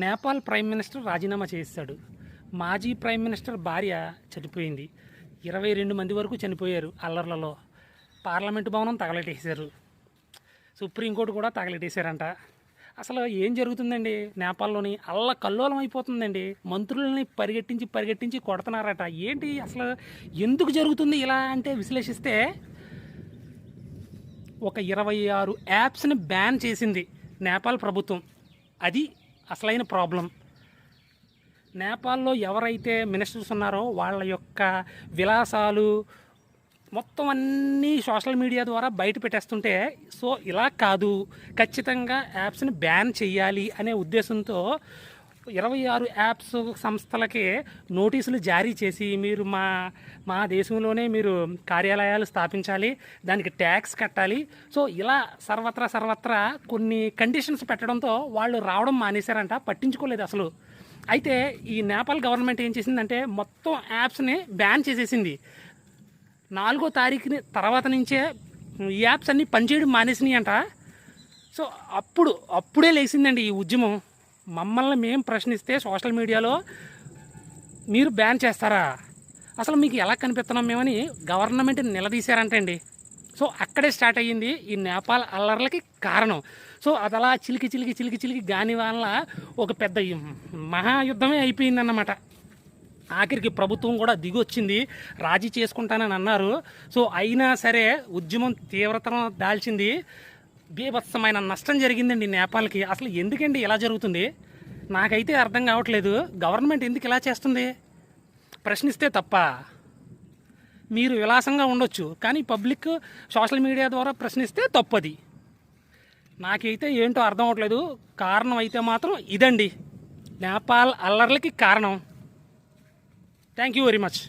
Nepal prime minister రాజీనామా చేశాడు. మాజీ ప్రైమ్ మినిస్టర్ భార్య చనిపోయింది. 22 మంది వరకు చనిపోయారు అల్లర్లలో. పార్లమెంటు భవనం తగలెట్టేశారు. సుప్రీంకోర్టు కూడా తగలెట్టేశారంట. అసలు ఏం జరుగుతుందండి నేపాల్లోని? కల్లోలం అయిపోతుందండి. మంత్రులని పరిగెట్టించి కొడుతున్నారట. ఏంటి అసలు ఎందుకు జరుగుతుంది ఇలా అంటే విశ్లేషిస్తే, ఒక 26 యాప్స్ని బ్యాన్ చేసింది నేపాల్ ప్రభుత్వం. అది అసలైన ప్రాబ్లం. నేపాల్లో ఎవరైతే మినిస్టర్స్ ఉన్నారో వాళ్ళ యొక్క విలాసాలు మొత్తం అన్నీ సోషల్ మీడియా ద్వారా బయట పెట్టేస్తుంటే, సో ఇలా కాదు, ఖచ్చితంగా యాప్స్ని బ్యాన్ చేయాలి అనే ఉద్దేశంతో 26 యాప్స్ సంస్థలకి నోటీసులు జారీ చేసి, మీరు మా దేశంలోనే మీరు కార్యాలయాలు స్థాపించాలి, దానికి ట్యాక్స్ కట్టాలి, సో ఇలా సర్వత్రా కొన్ని కండిషన్స్ పెట్టడంతో వాళ్ళు రావడం మానేశారంట. పట్టించుకోలేదు అసలు. అయితే ఈ నేపాల్ గవర్నమెంట్ ఏం చేసిందంటే మొత్తం యాప్స్ని బ్యాన్ చేసేసింది. 4వ తారీఖుని తర్వాత నుంచే ఈ యాప్స్ అన్నీ పనిచేయడం మానేసినాయి అంట. సో అప్పుడే లేచిందండి ఈ ఉద్యమం. మమ్మల్ని మేము ప్రశ్నిస్తే సోషల్ మీడియాలో మీరు బ్యాన్ చేస్తారా, అసలు మీకు ఎలా కనిపిస్తున్నాం మేమని గవర్నమెంట్ నిలదీశారంటండి. సో అక్కడే స్టార్ట్ అయ్యింది ఈ నేపాల్ అల్లర్లకి కారణం. సో అది అలా చిలికి గాని వల్ల ఒక పెద్ద మహాయుద్ధమే అయిపోయిందన్నమాట. ఆఖరికి ప్రభుత్వం కూడా దిగొచ్చింది, రాజీ చేసుకుంటానని అన్నారు. సో అయినా సరే ఉద్యమం తీవ్రతరం దాల్చింది. బీభత్సమైన నష్టం జరిగిందండి నేపాల్కి. అసలు ఎందుకండి ఇలా జరుగుతుంది నాకైతే అర్థం కావట్లేదు. గవర్నమెంట్ ఎందుకు ఇలా చేస్తుంది? ప్రశ్నిస్తే తప్ప. మీరు విలాసంగా ఉండొచ్చు, కానీ పబ్లిక్ సోషల్ మీడియా ద్వారా ప్రశ్నిస్తే తప్పది. నాకైతే ఏంటో అర్థం అవ్వట్లేదు. కారణం అయితే మాత్రం ఇదండి, నేపాల్ అల్లర్లకి కారణం. Thank you very much.